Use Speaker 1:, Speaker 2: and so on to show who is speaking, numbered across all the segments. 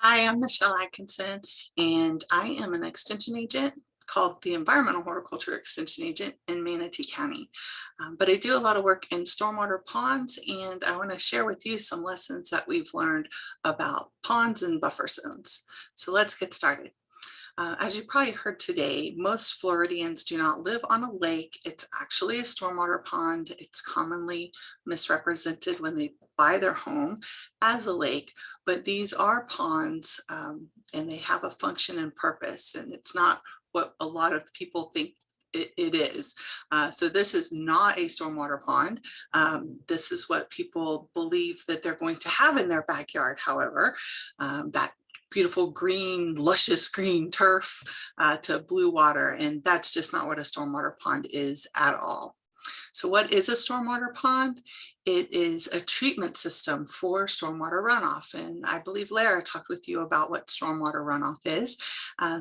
Speaker 1: Hi, I'm Michelle Atkinson, and I am an extension agent called the Environmental Horticulture Extension Agent in Manatee County. But I do a lot of work in stormwater ponds, and I want to share with you some lessons that we've learned about ponds and buffer zones. So let's get started. As you probably heard today, most Floridians do not live on a lake. It's actually a stormwater pond. It's commonly misrepresented when they buy their home as a lake, but these are ponds and they have a function and purpose, and it's not what a lot of people think it is. So this is not a stormwater pond. This is what people believe that they're going to have in their backyard. However, that beautiful green, luscious green turf to blue water, and that's just not what a stormwater pond is at all. So what is a stormwater pond? It is a treatment system for stormwater runoff. And I believe Lara talked with you about what stormwater runoff is.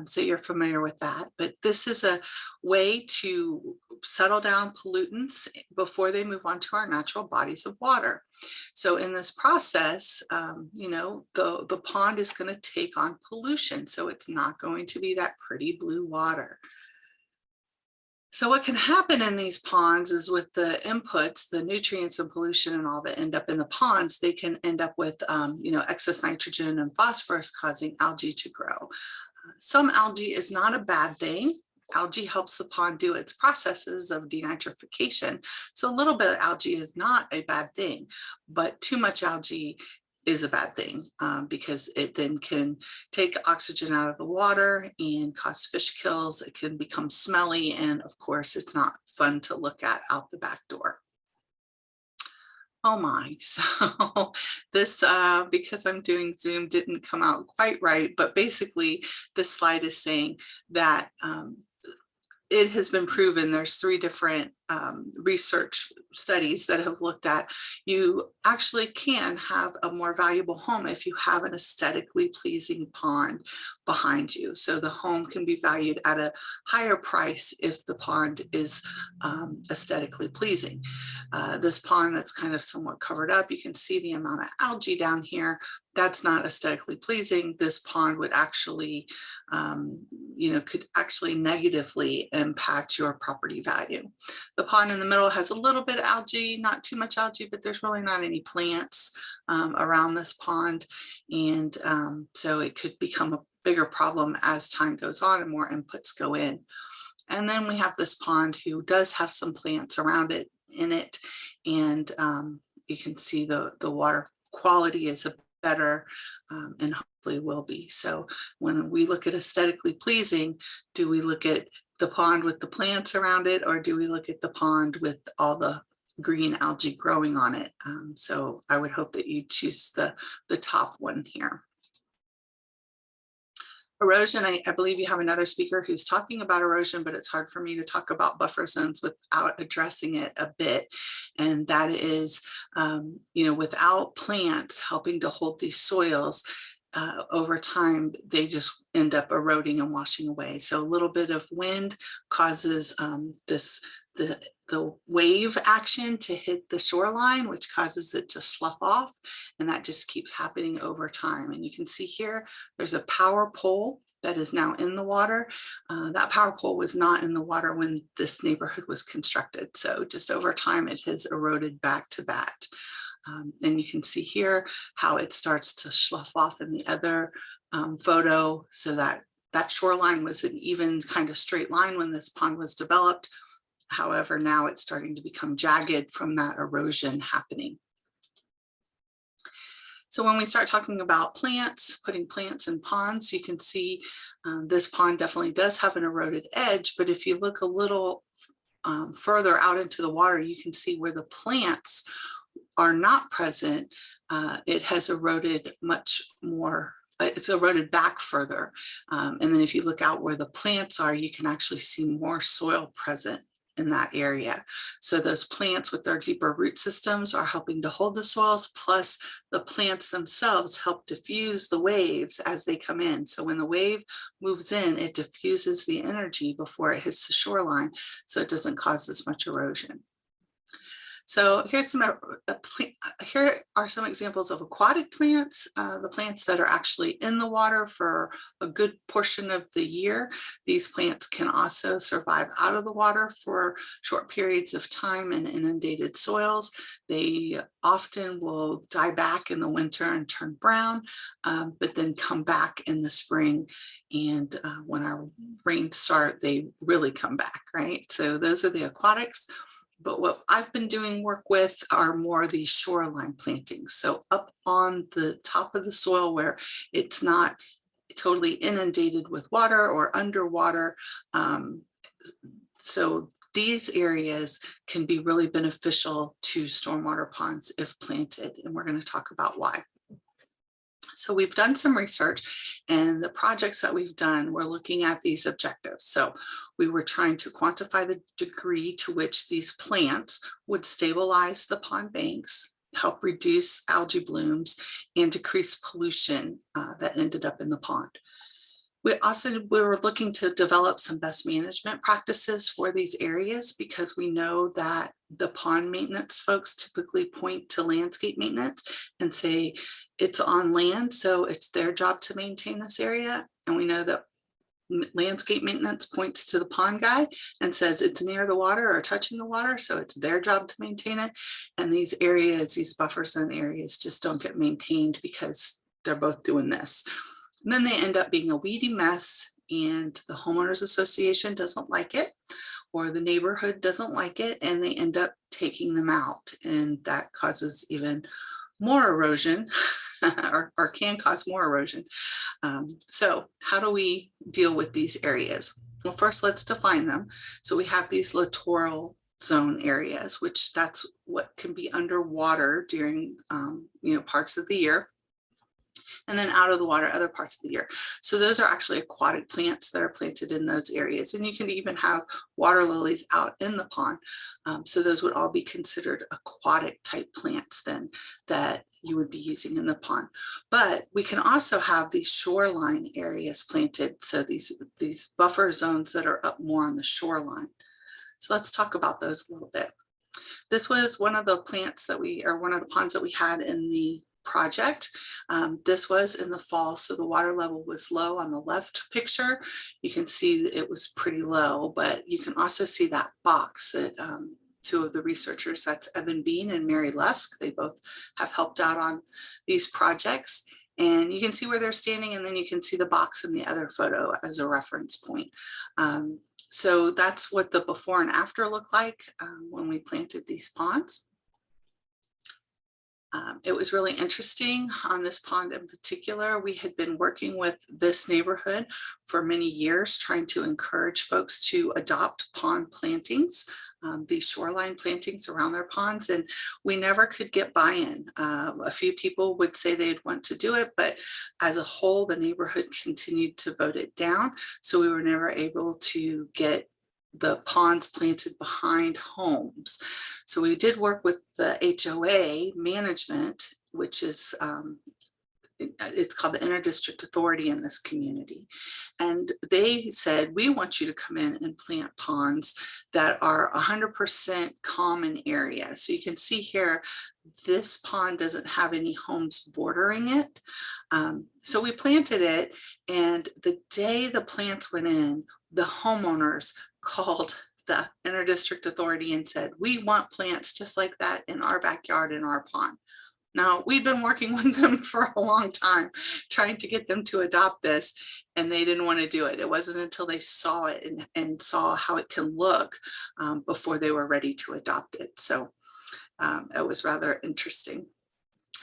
Speaker 1: So you're familiar with that. But this is a way to settle down pollutants before they move on to our natural bodies of water. So in this process, the pond is going to take on pollution. So it's not going to be that pretty blue water. So what can happen in these ponds is with the inputs, the nutrients and pollution and all that end up in the ponds, they can end up with excess nitrogen and phosphorus causing algae to grow. Some algae is not a bad thing. Algae helps the pond do its processes of denitrification. So a little bit of algae is not a bad thing, but too much algae is a bad thing because it then can take oxygen out of the water and cause fish kills. It can become smelly, and of course it's not fun to look at out the back door. Oh my, so this, because I'm doing Zoom, didn't come out quite right, but basically this slide is saying that it has been proven, there's 3 different research studies that have looked at, you actually can have a more valuable home if you have an aesthetically pleasing pond behind you. So the home can be valued at a higher price if the pond is aesthetically pleasing. This pond that's kind of somewhat covered up, you can see the amount of algae down here. That's not aesthetically pleasing. This pond would actually, could actually negatively impact your property value. The pond in the middle has a little bit of algae, not too much algae, but there's really not any plants around this pond. And so it could become a bigger problem as time goes on and more inputs go in. And then we have this pond who does have some plants around it, in it. And you can see the water quality is better and hopefully will be. So when we look at aesthetically pleasing, do we look at the pond with the plants around it, or do we look at the pond with all the green algae growing on it? So I would hope that you choose the top one here. Erosion, I believe you have another speaker who's talking about erosion, but it's hard for me to talk about buffer zones without addressing it a bit. And that is, without plants helping to hold these soils, over time, they just end up eroding and washing away. So a little bit of wind causes the wave action to hit the shoreline, which causes it to slough off, and that just keeps happening over time. And you can see here, there's a power pole that is now in the water. That power pole was not in the water when this neighborhood was constructed. So just over time, it has eroded back to that. And you can see here how it starts to slough off in the other photo, so that shoreline was an even kind of straight line when this pond was developed. However, now it's starting to become jagged from that erosion happening. So when we start talking about plants, putting plants in ponds, you can see this pond definitely does have an eroded edge, but if you look a little further out into the water, you can see where the plants are not present. It has eroded much more. It's eroded back further. And then if you look out where the plants are, you can actually see more soil present in that area. So those plants with their deeper root systems are helping to hold the soils, plus the plants themselves help diffuse the waves as they come in. So when the wave moves in, it diffuses the energy before it hits the shoreline, so it doesn't cause as much erosion. So here are some examples of aquatic plants, the plants that are actually in the water for a good portion of the year. These plants can also survive out of the water for short periods of time in inundated soils. They often will die back in the winter and turn brown, but then come back in the spring. And when our rains start, they really come back, right? So those are the aquatics. But what I've been doing work with are more the shoreline plantings. So up on the top of the soil where it's not totally inundated with water or underwater. So these areas can be really beneficial to stormwater ponds if planted, and we're going to talk about why. So we've done some research, and the projects that we've done, we're looking at these objectives. So we were trying to quantify the degree to which these plants would stabilize the pond banks, help reduce algae blooms, and decrease pollution that ended up in the pond. We were looking to develop some best management practices for these areas, because we know that the pond maintenance folks typically point to landscape maintenance and say it's on land, so it's their job to maintain this area. And we know that landscape maintenance points to the pond guy and says it's near the water or touching the water, so it's their job to maintain it. And these areas, these buffer zone areas, just don't get maintained because they're both doing this. And then they end up being a weedy mess, and the homeowners association doesn't like it, or the neighborhood doesn't like it, and they end up taking them out. And that causes even more erosion or can cause more erosion. So how do we deal with these areas? Well, first, let's define them. So we have these littoral zone areas, which that's what can be underwater during parts of the year, and then out of the water other parts of the year. So those are actually aquatic plants that are planted in those areas. And you can even have water lilies out in the pond. So those would all be considered aquatic type plants then that you would be using in the pond. But we can also have these shoreline areas planted. So these buffer zones that are up more on the shoreline. So let's talk about those a little bit. This was one of the plants that one of the ponds that we had in the project. This was in the fall, so the water level was low on the left picture. You can see it was pretty low, but you can also see that box that two of the researchers, that's Evan Bean and Mary Lusk, they both have helped out on these projects. And you can see where they're standing, and then you can see the box in the other photo as a reference point. So that's what the before and after look like when we planted these ponds. It was really interesting on this pond in particular. We had been working with this neighborhood for many years, trying to encourage folks to adopt pond plantings, these shoreline plantings around their ponds, and we never could get buy-in. A few people would say they'd want to do it, but as a whole, the neighborhood continued to vote it down. So we were never able to get the ponds planted behind homes. So we did work with the HOA management, which is, it's called the Interdistrict Authority in this community. And they said, we want you to come in and plant ponds that are 100% common area. So you can see here, this pond doesn't have any homes bordering it. So we planted it, and the day the plants went in, the homeowners called the Interdistrict Authority and said, we want plants just like that in our backyard, in our pond. Now, we've been working with them for a long time, trying to get them to adopt this, and they didn't want to do it. It wasn't until they saw it and saw how it can look before they were ready to adopt it. So it was rather interesting.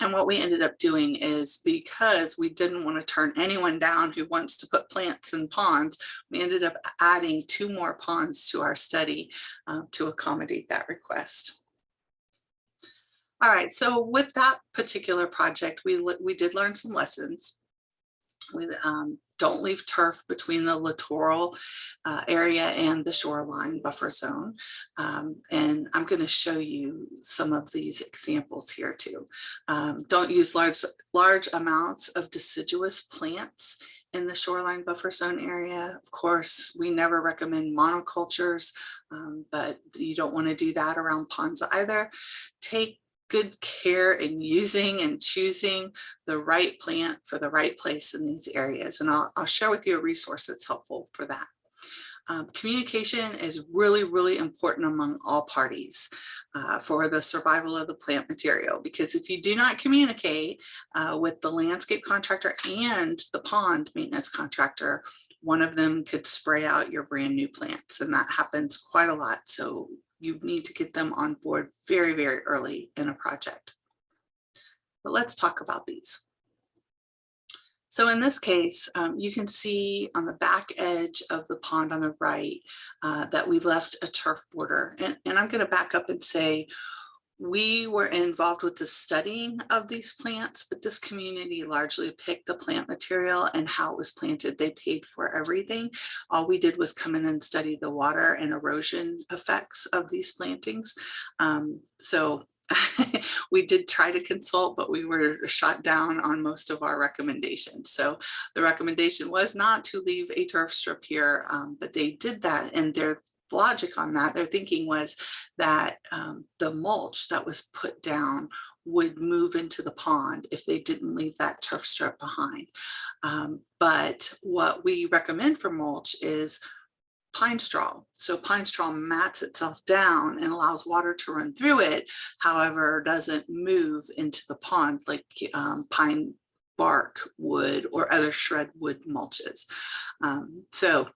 Speaker 1: And what we ended up doing is, because we didn't want to turn anyone down who wants to put plants in ponds, we ended up adding 2 more ponds to our study to accommodate that request. All right, so with that particular project, we did learn some lessons. We don't leave turf between the littoral area and the shoreline buffer zone. And I'm going to show you some of these examples here too. Don't use large amounts of deciduous plants in the shoreline buffer zone area. Of course, we never recommend monocultures, but you don't want to do that around ponds either. Take good care in using and choosing the right plant for the right place in these areas. And I'll share with you a resource that's helpful for that. Communication is really, really important among all parties for the survival of the plant material, because if you do not communicate with the landscape contractor and the pond maintenance contractor, one of them could spray out your brand new plants, and that happens quite a lot. So you need to get them on board very, very early in a project. But let's talk about these. So in this case, you can see on the back edge of the pond on the right that we left a turf border. And I'm going to back up and say we were involved with the studying of these plants, but this community largely picked the plant material and how it was planted. They paid for everything. All we did was come in and study the water and erosion effects of these plantings. So we did try to consult, but we were shot down on most of our recommendations. So the recommendation was not to leave a turf strip here, but they did that, and their logic on that, their thinking was that the mulch that was put down would move into the pond if they didn't leave that turf strip behind. But what we recommend for mulch is pine straw. So pine straw mats itself down and allows water to run through it, however, doesn't move into the pond like pine bark would or other shred wood mulches. So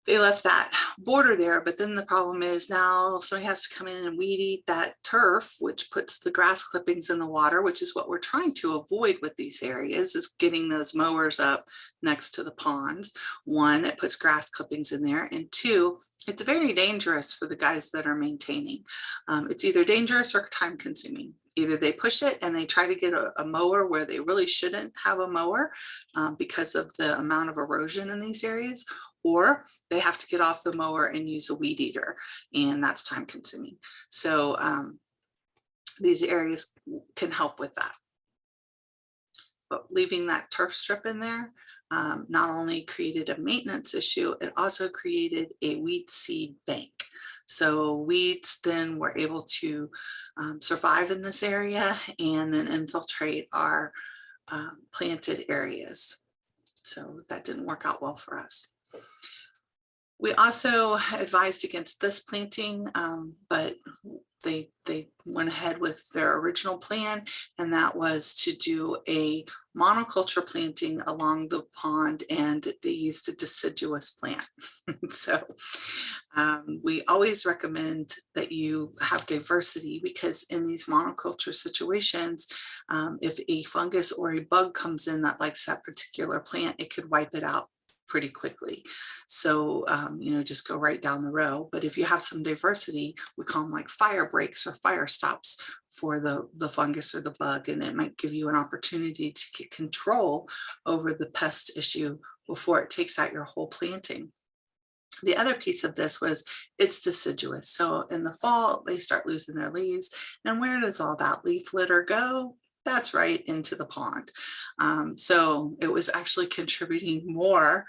Speaker 1: they left that border there, but then the problem is now somebody has to come in and weed eat that turf, which puts the grass clippings in the water, which is what we're trying to avoid with these areas, is getting those mowers up next to the ponds. One, it puts grass clippings in there, and two, it's very dangerous for the guys that are maintaining. It's either dangerous or time consuming. Either they push it and they try to get a mower where they really shouldn't have a mower because of the amount of erosion in these areas, or they have to get off the mower and use a weed eater, and that's time consuming. So these areas can help with that. But leaving that turf strip in there not only created a maintenance issue, it also created a weed seed bank. So weeds then were able to survive in this area and then infiltrate our planted areas. So that didn't work out well for us. We also advised against this planting, but they went ahead with their original plan, and that was to do a monoculture planting along the pond, and they used a deciduous plant. So we always recommend that you have diversity, because in these monoculture situations, if a fungus or a bug comes in that likes that particular plant, it could wipe it out pretty quickly. So, just go right down the row. But if you have some diversity, we call them like fire breaks or fire stops for the fungus or the bug, and it might give you an opportunity to get control over the pest issue before it takes out your whole planting. The other piece of this was it's deciduous. So in the fall, they start losing their leaves. And where does all that leaf litter go? That's right into the pond. So it was actually contributing more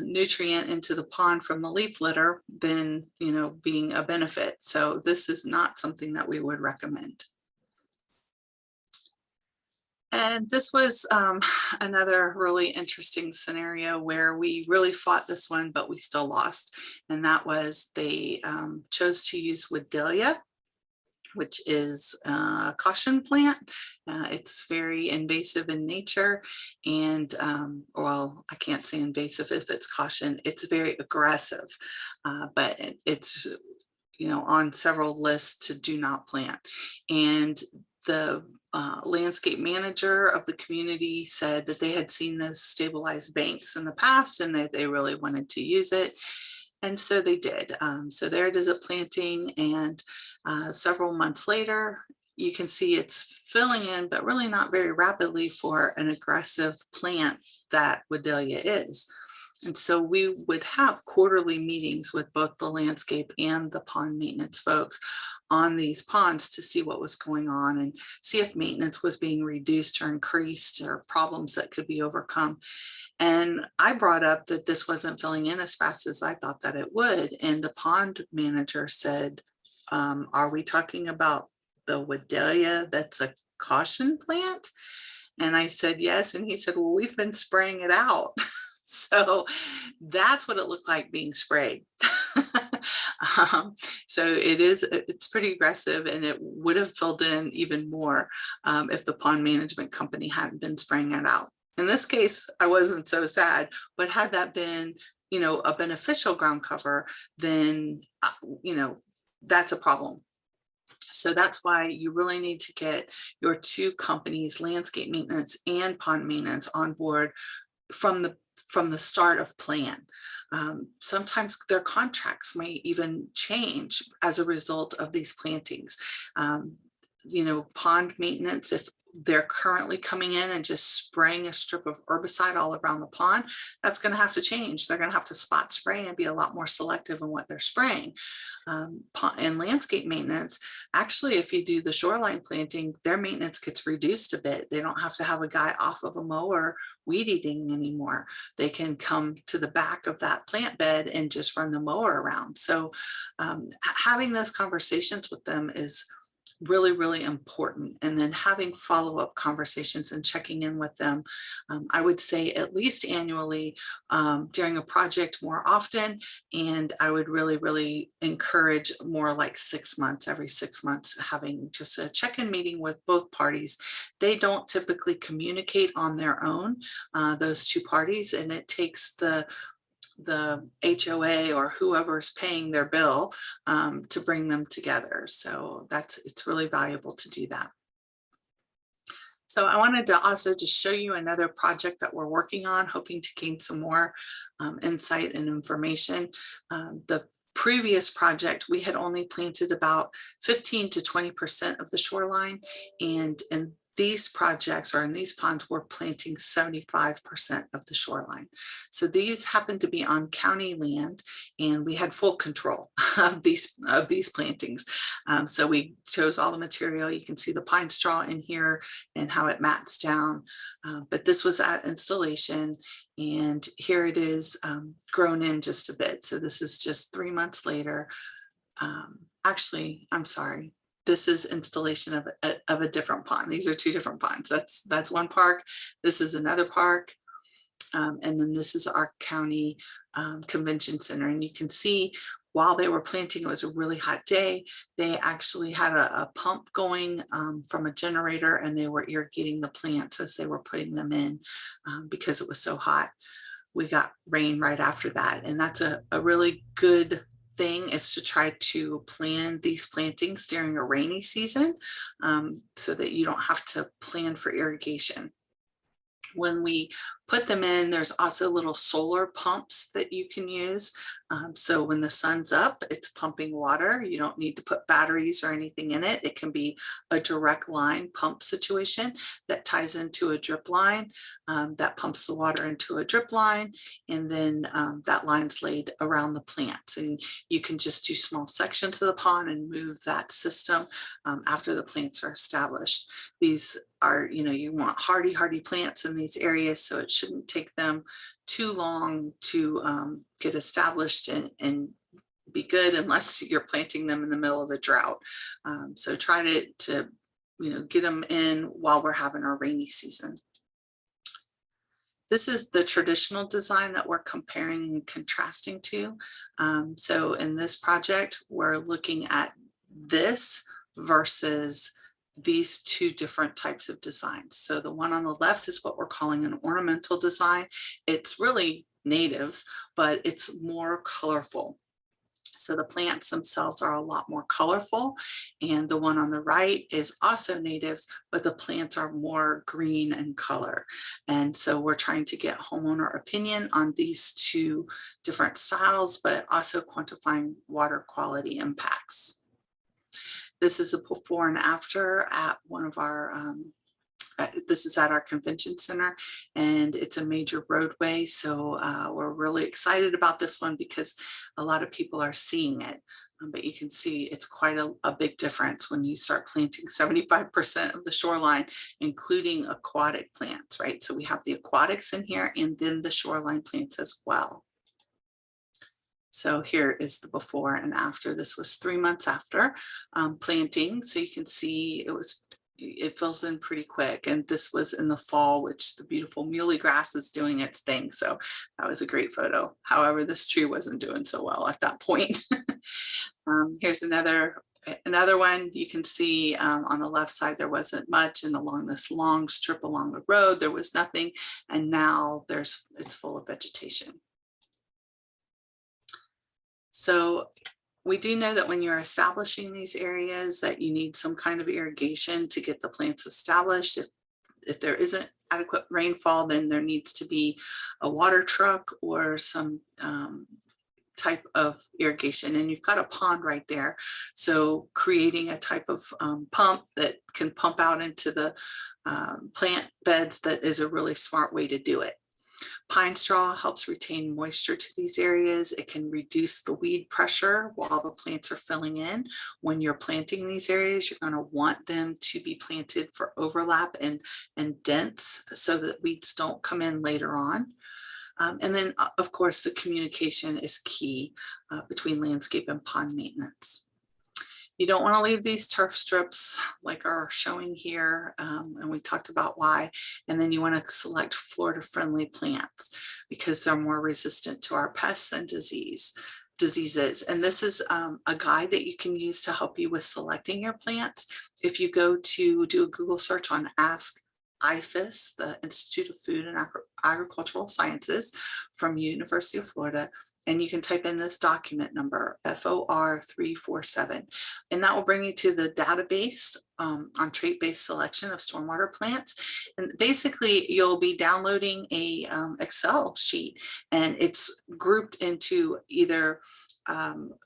Speaker 1: nutrient into the pond from the leaf litter than, being a benefit. So this is not something that we would recommend. And this was another really interesting scenario where we really fought this one, but we still lost. And that was they chose to use Wooddelia, which is a caution plant. It's very invasive in nature, and well, I can't say invasive if it's caution. It's very aggressive, but it's on several lists to do not plant. And the landscape manager of the community said that they had seen this stabilize banks in the past and that they really wanted to use it. And so they did. So there it is at planting, and several months later, you can see it's filling in, but really not very rapidly for an aggressive plant that Wooddelia is. And so we would have quarterly meetings with both the landscape and the pond maintenance folks on these ponds to see what was going on and see if maintenance was being reduced or increased or problems that could be overcome. And I brought up that this wasn't filling in as fast as I thought that it would. And the pond manager said, are we talking about the Wedelia that's a caution plant? And I said, yes. And he said, well, we've been spraying it out. So that's what it looked like being sprayed. So it's pretty aggressive, and it would have filled in even more if the pond management company hadn't been spraying it out. In this case, I wasn't so sad, but had that been, a beneficial ground cover, then, that's a problem. So that's why you really need to get your two companies, landscape maintenance and pond maintenance, on board from the start of plan. Sometimes their contracts may even change as a result of these plantings. Pond maintenance, if they're currently coming in and just spraying a strip of herbicide all around the pond, that's going to have to change. They're going to have to spot spray and be a lot more selective in what they're spraying. And landscape maintenance, actually, if you do the shoreline planting, their maintenance gets reduced a bit. They don't have to have a guy off of a mower weed eating anymore. They can come to the back of that plant bed and just run the mower around. So having those conversations with them is really, really important. And then having follow-up conversations and checking in with them, I would say at least annually, during a project more often. And I would really, really encourage more like 6 months, every 6 months, having just a check-in meeting with both parties. They don't typically communicate on their own, those two parties, and it takes the HOA or whoever's paying their bill to bring them together. So it's really valuable to do that. So I wanted to also just show you another project that we're working on, hoping to gain some more insight and information. The previous project, we had only planted about 15 to 20% of the shoreline, and these projects, or in these ponds, we're planting 75% of the shoreline. So these happen to be on county land, and we had full control of these plantings. So we chose all the material. You can see the pine straw in here and how it mats down. But this was at installation, and here it is grown in just a bit. So this is just 3 months later. Actually, I'm sorry. This is installation of a different pond. These are two different ponds. That's one park. This is another park. And then this is our county convention center. And you can see while they were planting, it was a really hot day. They actually had a pump going from a generator, and they were irrigating the plants as they were putting them in because it was so hot. We got rain right after that. And that's a really good thing, is to try to plan these plantings during a rainy season so that you don't have to plan for irrigation. When we put them in, there's also little solar pumps that you can use. So when the sun's up, it's pumping water. You don't need to put batteries or anything in it. It can be a direct line pump situation that ties into a drip line that pumps the water into a drip line. And then that line's laid around the plants. And you can just do small sections of the pond and move that system after the plants are established. These are, you want hardy plants in these areas, so it shouldn't take them too long to get established and be good, unless you're planting them in the middle of a drought. So try to get them in while we're having our rainy season. This is the traditional design that we're comparing and contrasting to. So in this project, we're looking at this versus these two different types of designs. So the one on the left is what we're calling an ornamental design. It's really natives, but it's more colorful. So the plants themselves are a lot more colorful. And the one on the right is also natives, but the plants are more green in color. And so we're trying to get homeowner opinion on these two different styles, but also quantifying water quality impacts. This is a before and after at one of our, this is at our convention center, and it's a major roadway. So we're really excited about this one because a lot of people are seeing it. But you can see it's quite a big difference when you start planting 75% of the shoreline, including aquatic plants, right? So we have the aquatics in here and then the shoreline plants as well. So here is the before and after. This was 3 months after planting. So you can see it fills in pretty quick. And this was in the fall, which the beautiful muley grass is doing its thing. So that was a great photo. However, this tree wasn't doing so well at that point. Here's another one. You can see on the left side there wasn't much, and along this long strip along the road there was nothing, and now it's full of vegetation. So we do know that when you're establishing these areas that you need some kind of irrigation to get the plants established. If there isn't adequate rainfall, then there needs to be a water truck or some type of irrigation, and you've got a pond right there. So creating a type of pump that can pump out into the plant beds, that is a really smart way to do it. Pine straw helps retain moisture to these areas. It can reduce the weed pressure while the plants are filling in. When you're planting these areas, you're going to want them to be planted for overlap and dense so that weeds don't come in later on. And then, of course, the communication is key between landscape and pond maintenance. You don't want to leave these turf strips like are showing here, and we talked about why. And then you want to select Florida-friendly plants because they're more resistant to our pests and diseases. And this is a guide that you can use to help you with selecting your plants. If you go to do a Google search on Ask IFAS, the Institute of Food and Agricultural Sciences from University of Florida, and you can type in this document number FOR 347, and that will bring you to the database on trait-based selection of stormwater plants. And basically you'll be downloading a Excel sheet, and it's grouped into either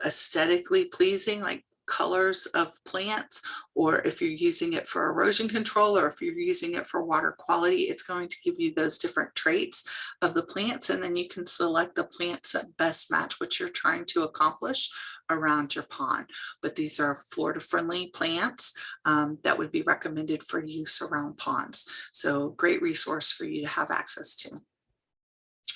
Speaker 1: aesthetically pleasing, like colors of plants, or if you're using it for erosion control, or if you're using it for water quality, it's going to give you those different traits of the plants, and then you can select the plants that best match what you're trying to accomplish around your pond. But these are Florida friendly plants that would be recommended for use around ponds. So great resource for you to have access to.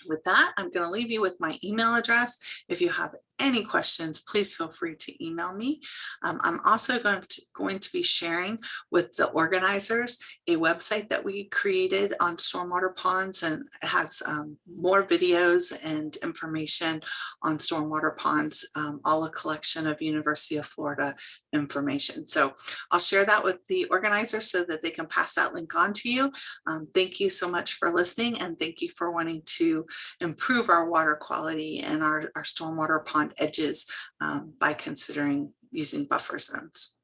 Speaker 1: With that, I'm going to leave you with my email address. If you have any questions, please feel free to email me. I'm also going to be sharing with the organizers a website that we created on stormwater ponds, and it has more videos and information on stormwater ponds, all a collection of University of Florida information. So I'll share that with the organizers so that they can pass that link on to you. Thank you so much for listening, and thank you for wanting to improve our water quality and our stormwater pond edges by considering using buffer zones.